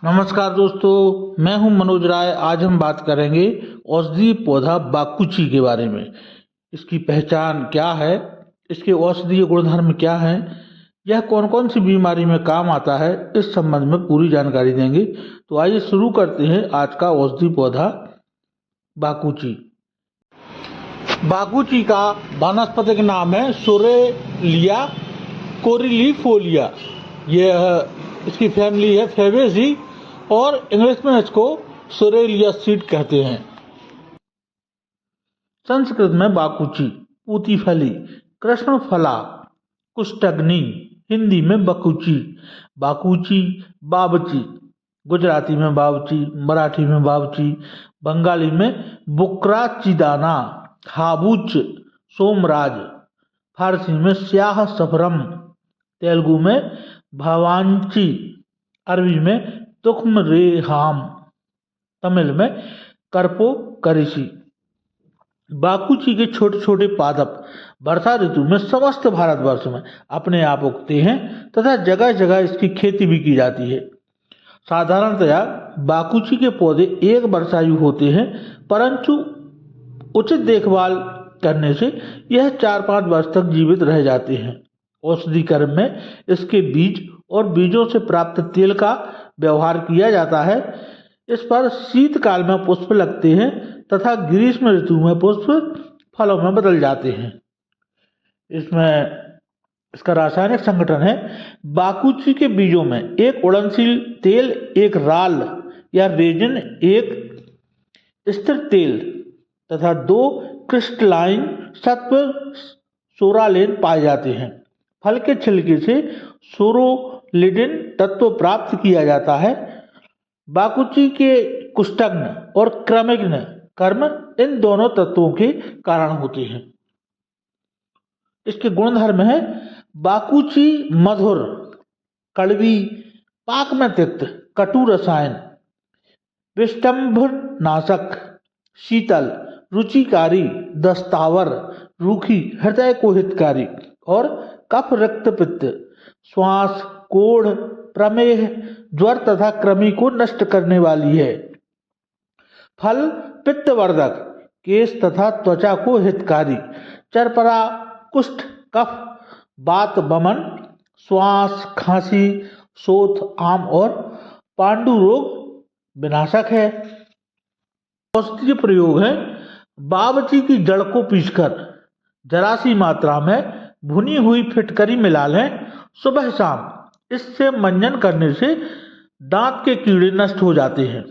नमस्कार दोस्तों, मैं हूं मनोज राय। आज हम बात करेंगे औषधीय पौधा बाकुची के बारे में। इसकी पहचान क्या है, इसके औषधीय गुणधर्म क्या हैं, यह कौन कौन सी बीमारी में काम आता है, इस संबंध में पूरी जानकारी देंगे। तो आइए शुरू करते हैं आज का औषधीय पौधा बाकुची। बाकुची का वानस्पतिक नाम है सोरेलिया कोरिलीफोलिया। यह इसकी फैमिली है फेबेसी और इंग्लिश में इसको सोरेलिया सीड कहते हैं। संस्कृत में बाकुची, पूतीफली, कृष्णफला, कुष्ठग्नि, हिंदी में बकुची, बाकुची, बाबची, गुजराती में बावची, मराठी में बावची, बंगाली में बुकराचिदाना, हाबुच, सोमराज, फारसी में स्याह सफरम, तेलुगु में भावांची, अरबी में तुख्म रेहाम, तमिल में करपो करिशी। बाकुची के छोटे छोटे पादप वर्षा ऋतु में समस्त भारतवर्ष में अपने आप उगते हैं तथा जगह जगह इसकी खेती भी की जाती है। साधारणतया बाकुची के पौधे एक वर्षायु होते हैं, परंतु उचित देखभाल करने से यह 4-5 वर्ष तक जीवित रह जाते हैं। औषधि कर्म में इसके बीज और बीजों से प्राप्त तेल का व्यवहार किया जाता है। इस पर शीतकाल में पुष्प लगते हैं तथा ग्रीष्म ऋतु में पुष्प फलों में बदल जाते हैं। इसका रासायनिक संगठन है, बाकुची के बीजों में एक उड़नशील तेल, एक राल या रेजिन, एक स्थिर तेल तथा 2 क्रिस्टलाइन सत्व सोरालेन पाए जाते हैं। फल के छिलके से सोरोलिडिन तत्व प्राप्त किया जाता है। बाकुची के कुष्ठग्न और क्रमिग्न कर्म इन दोनों तत्वों के कारण होते हैं। इसके गुणधर्म है, बाकुची मधुर, कड़वी, पाक में तिक्त, कटु रसायन, विष्टंभनाशक, शीतल, रुचिकारी, दस्तावर, रूखी, हृदय को हितकारी और कफ, रक्त, पित्त, श्वास, कोढ़, प्रमेह, ज्वर तथा कृमि को नष्ट करने वाली है। फल पित्तवर्धक, केश तथा त्वचा को हितकारी, चरपरा, कुष्ठ, कफ, वात, वमन, श्वास, खांसी, शोथ, आम और पांडु रोग विनाशक है। औषधीय प्रयोग है, बावची की जड़ को पीसकर जरा सी मात्रा में भुनी हुई फिटकरी मिला लें सुबह शाम। इससे मंजन करने से दांत के कीड़े नष्ट हो जाते हैं।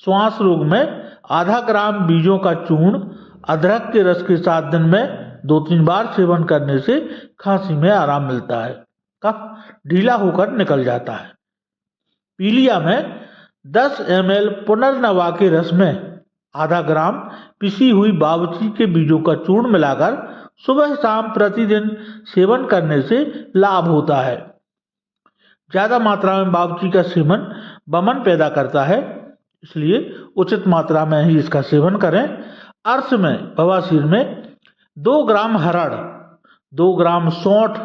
श्वास रोग में आधा ग्राम बीजों का चूर्ण अदरक के रस के साथ दिन में 2-3 बार सेवन करने से खांसी में आराम मिलता है, कफ ढीला होकर निकल जाता है। पीलिया में 10 ml पुनर्नवा के रस में आधा ग्राम पिसी हुई बावची के बीजों का चूर्ण मिलाकर सुबह शाम प्रतिदिन सेवन करने से लाभ होता है। ज्यादा मात्रा में बावची का सेवन वमन पैदा करता है, इसलिए उचित मात्रा में ही इसका सेवन करें। अर्श में, बवासीर में 2 ग्राम हरड़, 2 ग्राम सौंठ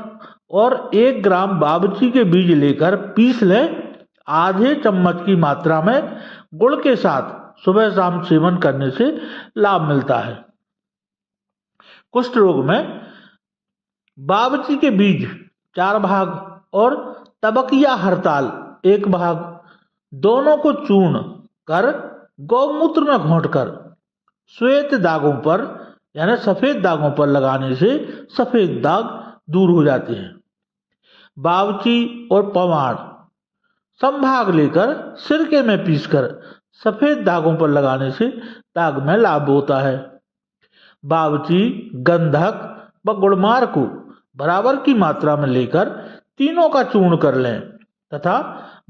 और 1 ग्राम बावची के बीज लेकर पीस लें। आधे चम्मच की मात्रा में गुड़ के साथ सुबह शाम सेवन करने से लाभ मिलता है। कुष्ठ रोग में बावची के बीज 4 भाग और तबकिया हरताल 1 भाग, दोनों को चूर्ण कर गौमूत्र में घोंटकर श्वेत दागों पर यानी सफेद दागों पर लगाने से सफेद दाग दूर हो जाते हैं। बावची और पवाड़ संभाग लेकर सिरके में पीसकर सफेद दागों पर लगाने से दाग में लाभ होता है। बावची, गंधक व गुड़मार को बराबर की मात्रा में लेकर तीनों का चूर्ण कर लें तथा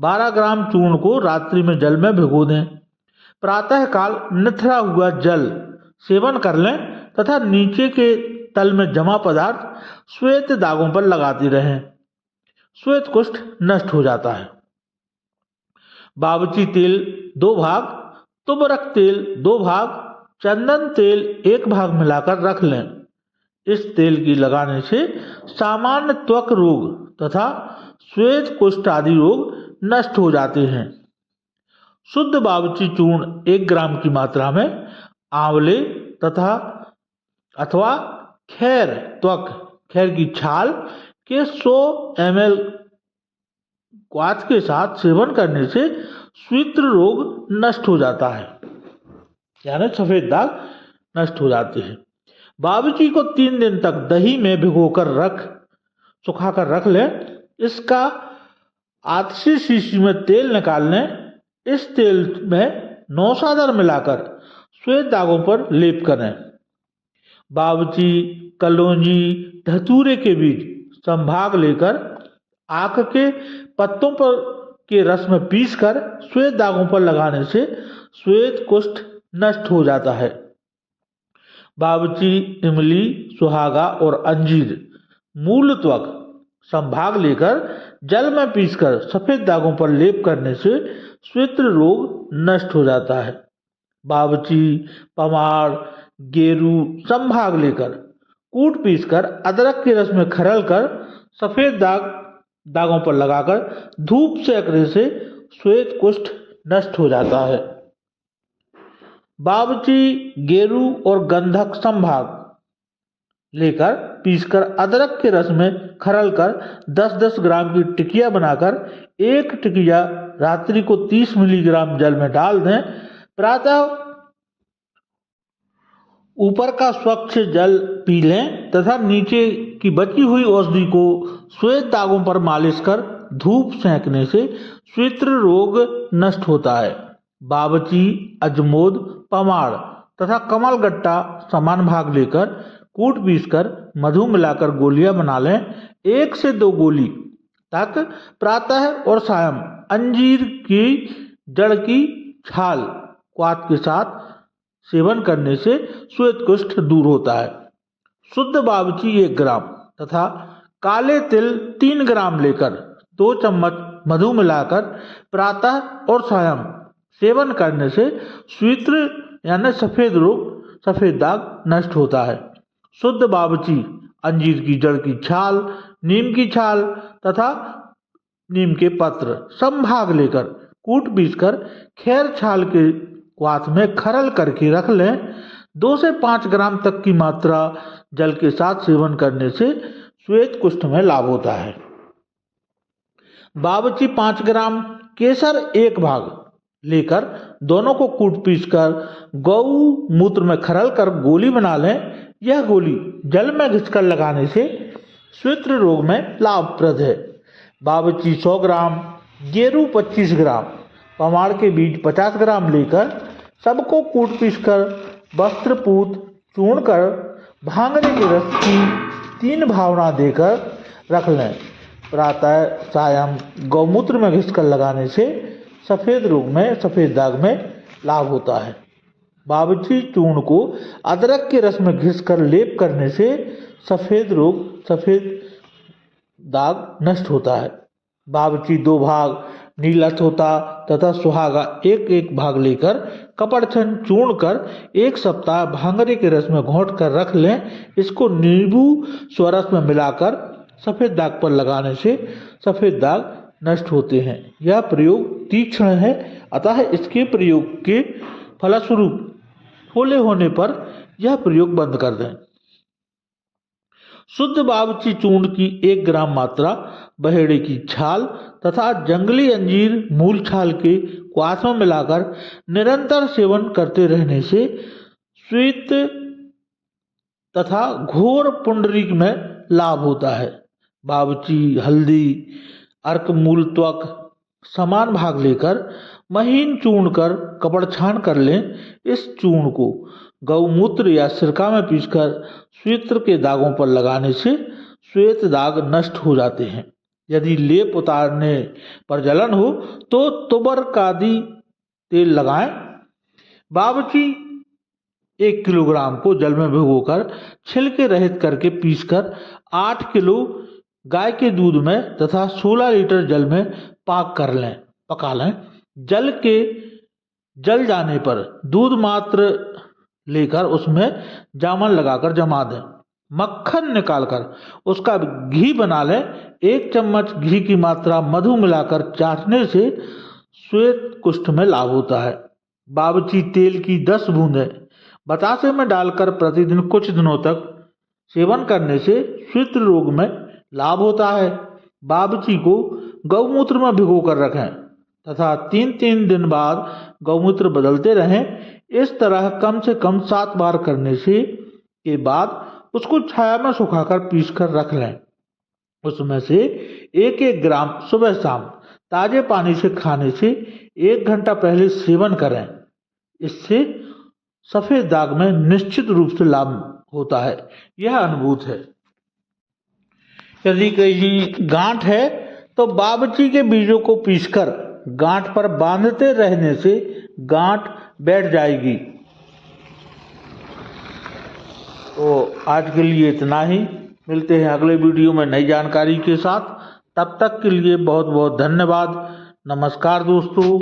12 ग्राम चूर्ण को रात्रि में जल में भिगो दें। प्रातः काल निथरा हुआ जल सेवन कर लें तथा नीचे के तल में जमा पदार्थ श्वेत दागों पर लगाते रहें। श्वेत कुष्ठ नष्ट हो जाता है। बावची तेल 2 भाग, तुबरक तेल 2 भाग, चंदन तेल 1 भाग मिलाकर रख लें। इस तेल की लगाने से सामान्य त्वक रोग तथा श्वेत कुष्ठ आदि रोग नष्ट हो जाते हैं। शुद्ध बावर्ची चूर्ण 1 ग्राम की मात्रा में आंवले तथा अथवा खैर की छाल के 100 ml क्वाथ के साथ सेवन करने से श्वेत रोग नष्ट हो जाता है, यानी सफेद दाग नष्ट हो जाते हैं। बावर्ची को 3 दिन तक दही में भिगोकर सुखाकर रख लें। इसका आधी शीशी में तेल निकाल लें। इस तेल में नौशादर मिलाकर श्वेत दागों पर लेप करें। बावर्ची, कलौंजी, धतूरे के बीज संभाग लेकर आक के पत्तों पर के रस में पीसकर श्वेत दागों पर लगाने से श्वेत कुष्ठ नष्ट हो जाता है। बावर्ची, इमली, सुहागा और अंजीर मूल त्वक संभाग लेकर जल में पीसकर सफेद दागों पर लेप करने से श्वेत रोग नष्ट हो जाता है। बावर्ची, पमाड़, गेरू संभाग लेकर कूट पीसकर अदरक के रस में खरल कर सफेद दागों पर लगाकर धूप सेकने से श्वेत कुष्ठ नष्ट हो जाता है। बावर्ची, गेरू और गंधक संभाग लेकर पीसकर अदरक के रस में खरल कर 10-10 ग्राम की टिकिया बनाकर एक टिकिया रात्रि को 30 मिलीग्राम जल में डाल दें। प्रातः ऊपर का स्वच्छ जल पी लें तथा नीचे की बची हुई औषधि को श्वेत दागों पर मालिश कर धूप सेंकने से श्वेत रोग नष्ट होता है। बावर्ची, अजमोद, पमाड़ तथा कमलगट्टा समान भाग लेकर कूट पीसकर मधु मिलाकर गोलियां बना लें। 1 से 2 गोली तक प्रातः और सायं अंजीर की जड़ की छाल क्वाथ के साथ सेवन करने से श्वेत कुष्ठ दूर होता है। शुद्ध बावर्ची 1 ग्राम तथा काले तिल 3 ग्राम लेकर 2 चम्मच मधु मिलाकर प्रातः और सायं सेवन करने से श्वेत यानी सफेद दाग नष्ट होता है। शुद्ध बावर्ची अंजीर की जड़ की छाल, नीम की छाल तथा नीम के पत्र संभाग लेकर कूट पीसकर खैर छाल के क्वाथ में खरल करके रख लें। 2 से 5 ग्राम तक की मात्रा जल के साथ सेवन करने से श्वेत कुष्ठ में लाभ होता है। बावर्ची 5 ग्राम, केसर 1 भाग लेकर दोनों को कूट पीसकर गौ मूत्र में खरल कर गोली बना लें। यह गोली जल में घिसकर लगाने से श्वेत रोग में लाभप्रद है। बावर्ची 100 ग्राम, गेरू 25 ग्राम, पमाड़ के बीज 50 ग्राम लेकर सबको कूट पीसकर वस्त्रपूत चूर्ण कर भांगरे के रस की 3 भावना देकर रख लें। प्रातः सायं गौमूत्र में घिसकर लगाने से सफेद दाग में लाभ होता है। बावर्ची चूर्ण को अदरक के रस में घिसकर लेप करने से सफेद दाग नष्ट होता है। बावर्ची 2 भाग, नीलअथोता तथा सुहागा 1-1 भाग लेकर कपड़छन चूर्ण कर 1 सप्ताह भांगरे के रस में घोंट कर रख लें। इसको नींबू स्वरस में मिलाकर सफेद दाग पर लगाने से सफेद दाग नष्ट होते हैं। यह प्रयोग तीक्ष्ण है, अतः इसके प्रयोग के फलस्वरूप फोले होने पर यह प्रयोग बंद कर दें। शुद्ध बावर्ची चूर्ण की 1 ग्राम मात्रा बहेड़े की छाल तथा जंगली अंजीर मूल छाल के क्वाथ में मिलाकर निरंतर सेवन करते रहने से श्वेत तथा घोर पुंडरीक में लाभ होता है। बावर्ची, हल्दी, अर्क मूल त्वक समान भाग लेकर महीन चूर्ण कर कपड़ छान कर लें। इस चूर्ण को गौमूत्र या सिरका में पीसकर श्वेत के दागों पर लगाने से श्वेत दाग नष्ट हो जाते हैं। यदि लेप उतारने पर जलन हो तो तुबरकादी तेल लगाएं। बावर्ची 1 किलोग्राम को जल में भिगोकर छिलके रहित करके पीसकर 8 किलो गाय के दूध में तथा 16 लीटर जल में पका लें। जल जाने पर दूध मात्र लेकर उसमें जामन लगाकर जमा दें। मक्खन निकालकर उसका घी बना लें। 1 चम्मच घी की मात्रा मधु मिलाकर चाटने से श्वेत कुष्ठ में लाभ होता है। बावर्ची तेल की 10 बूंदें बतासे में डालकर प्रतिदिन कुछ दिनों तक सेवन करने से श्वेत रोग में लाभ होता है। बावर्ची को गौमूत्र में भिगो कर रखें तथा 3-3 दिन बाद गौमूत्र बदलते रहें। इस तरह कम से कम 7 बार करने से के बाद उसको छाया में सुखाकर पीस कर रख लें। उसमें से 1-1 ग्राम सुबह शाम ताजे पानी से खाने से 1 घंटा पहले सेवन करें। इससे सफेद दाग में निश्चित रूप से लाभ होता है, यह अनुभूत है। यदि कहीं गांठ है तो बावर्ची के बीजों को पीसकर गांठ पर बांधते रहने से गांठ बैठ जाएगी। तो आज के लिए इतना ही। मिलते हैं अगले वीडियो में नई जानकारी के साथ। तब तक के लिए बहुत बहुत धन्यवाद। नमस्कार दोस्तों।